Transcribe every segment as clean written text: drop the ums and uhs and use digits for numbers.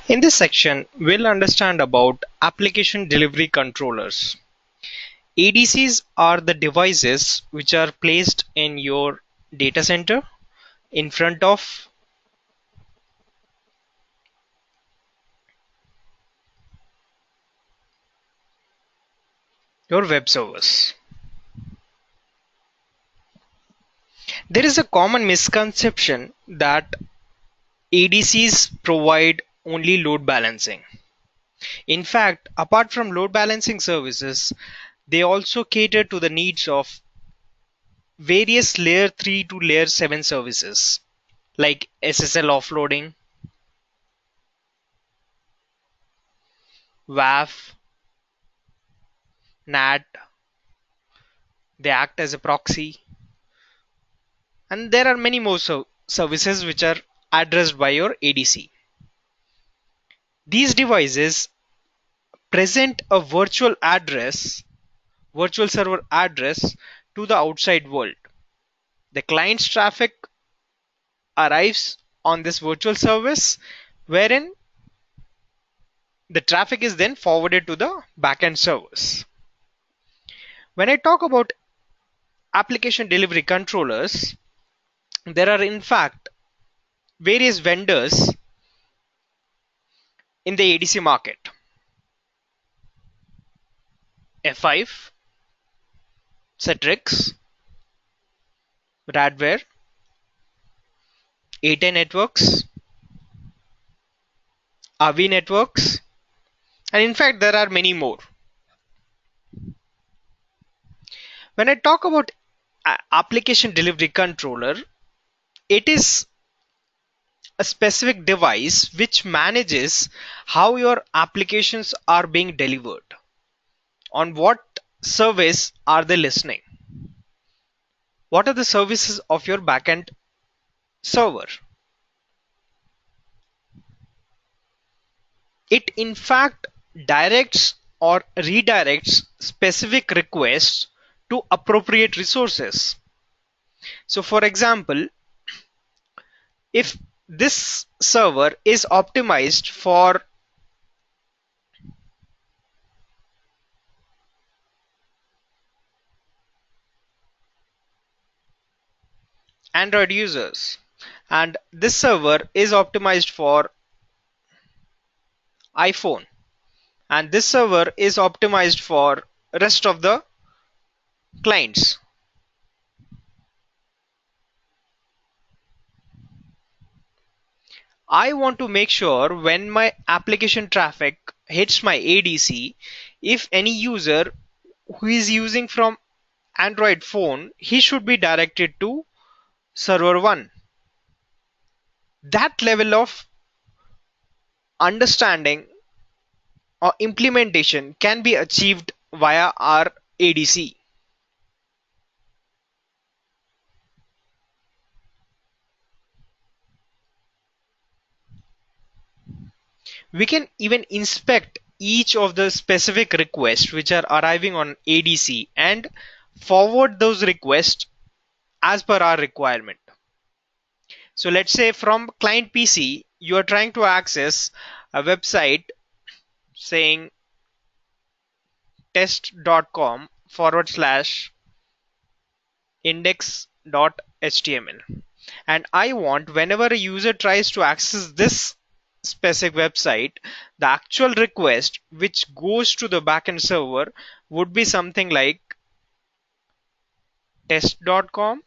In this section, we'll understand about application delivery controllers. ADCs are the devices which are placed in your data center in front of your web servers. There is a common misconception that ADCs provide only load balancing. In fact, apart from load balancing services, they also cater to the needs of various layer 3 to layer 7 services like SSL offloading, WAF, NAT. They act as a proxy, and there are many more services which are addressed by your ADC. These devices present a virtual server address to the outside world. The client's traffic arrives on this virtual service, wherein the traffic is then forwarded to the backend servers. When I talk about application delivery controllers, there are in fact various vendors in the ADC market. F5, Citrix, Radware, A10 Networks, Avi Networks, and in fact there are many more. When I talk about application delivery controller, it is a specific device which manages how your applications are being delivered, on what service are they listening, what are the services of your backend server. It in fact directs or redirects specific requests to appropriate resources. So for example, if this server is optimized for Android users and this server is optimized for iPhone and this server is optimized for rest of the clients, I want to make sure when my application traffic hits my ADC, if any user who is using from Android phone, he should be directed to server 1. That level of understanding or implementation can be achieved via our ADC. We can even inspect each of the specific requests which are arriving on ADC and forward those requests as per our requirement. So let's say from client PC, you are trying to access a website saying test.com forward slash index.html. And I want whenever a user tries to access this specific website, the actual request which goes to the backend server would be something like test.com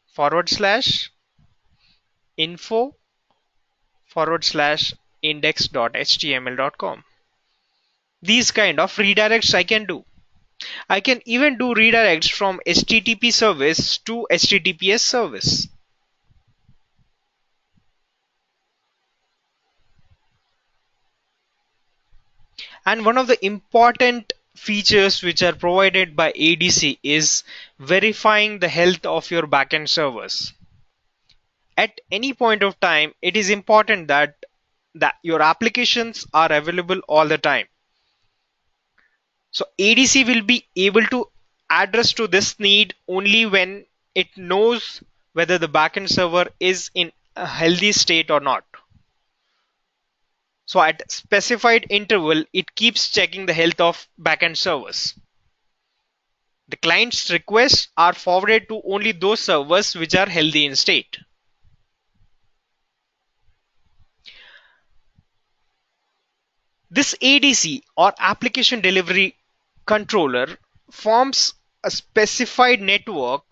forward slash info forward slash index.html.com. These kind of redirects I can do. I can even do redirects from HTTP service to HTTPS service. And one of the important features which are provided by ADC is verifying the health of your backend servers. At any point of time, it is important that your applications are available all the time. So ADC will be able to address to this need only when it knows whether the backend server is in a healthy state or not. So at specified interval, it keeps checking the health of backend servers. The client's requests are forwarded to only those servers which are healthy in state. This ADC or application delivery controller forms a specified network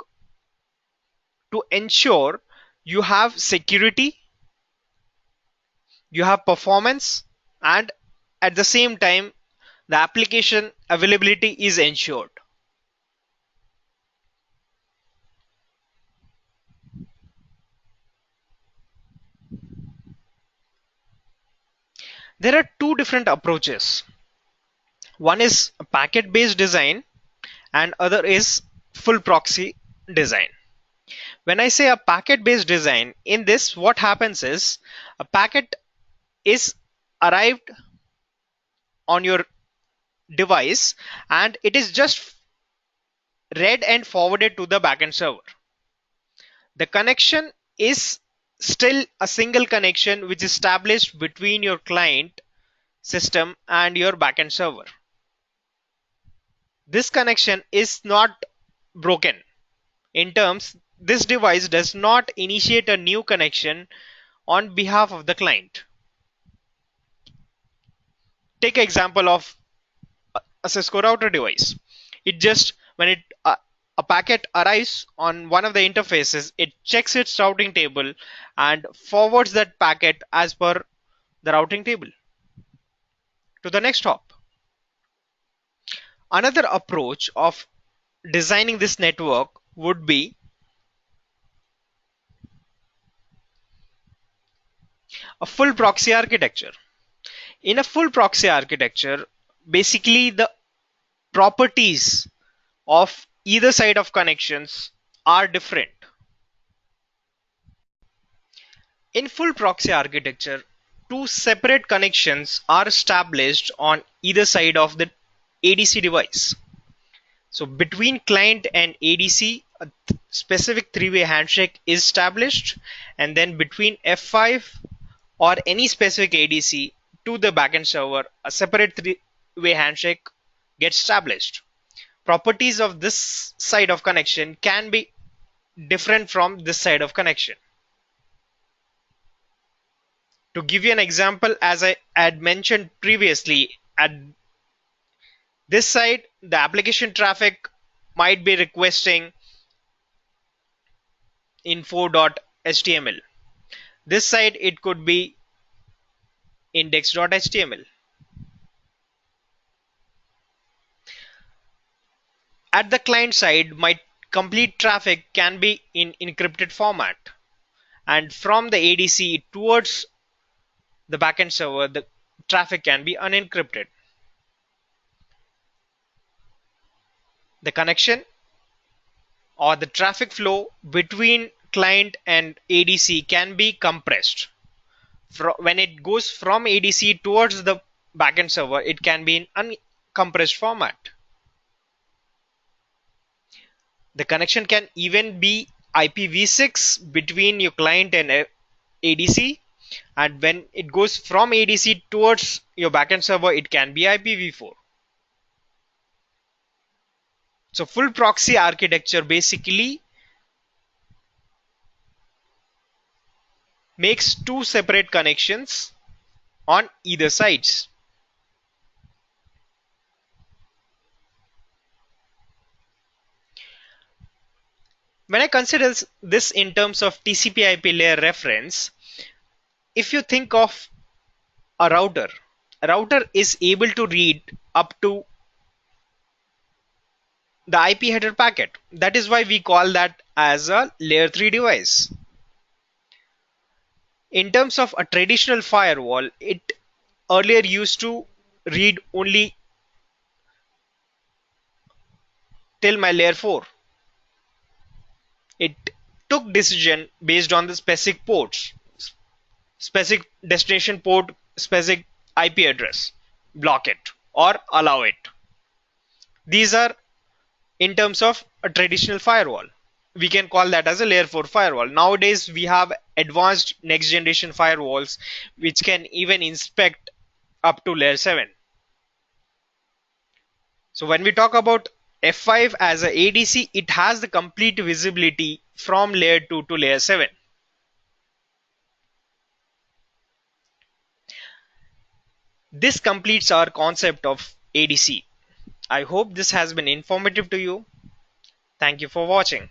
to ensure you have security, you have performance, and at the same time, the application availability is ensured. There are two different approaches. One is a packet-based design and other is full proxy design. When I say a packet-based design, in this what happens is a packet is arrived on your device and it is just read and forwarded to the backend server. The connection is still a single connection which is established between your client system and your backend server. This connection is not broken. In terms, this device does not initiate a new connection on behalf of the client. Take an example of a Cisco router device. It just when a packet arrives on one of the interfaces, it checks its routing table and forwards that packet as per the routing table to the next hop. Another approach of designing this network would be a full proxy architecture. In a full proxy architecture, basically the properties of either side of connections are different. In full proxy architecture, two separate connections are established on either side of the ADC device. So between client and ADC, a specific three-way handshake is established, and then between F5 or any specific ADC to the backend server, a separate three-way handshake gets established. Properties of this side of connection can be different from this side of connection. To give you an example, as I had mentioned previously, at this side, the application traffic might be requesting info.html. This side, it could be index.html. At the client side, my complete traffic can be in encrypted format. And from the ADC towards the backend server, the traffic can be unencrypted. The connection or the traffic flow between client and ADC can be compressed. When it goes from ADC towards the backend server, it can be in uncompressed format. The connection can even be IPv6 between your client and ADC, and when it goes from ADC towards your backend server, it can be IPv4. So full proxy architecture basically makes two separate connections on either sides. When I consider this in terms of TCP/IP layer reference, if you think of a router is able to read up to the IP header packet. That is why we call that as a layer 3 device. In terms of a traditional firewall, it earlier used to read only till my layer 4. It took decision based on the specific ports, specific destination port, specific IP address, block it or allow it. These are in terms of a traditional firewall. We can call that as a layer 4 firewall. Nowadays we have advanced next generation firewalls which can even inspect up to layer 7. So when we talk about F5 as a ADC, it has the complete visibility from layer 2 to layer 7. This completes our concept of ADC. I hope this has been informative to you. Thank you for watching.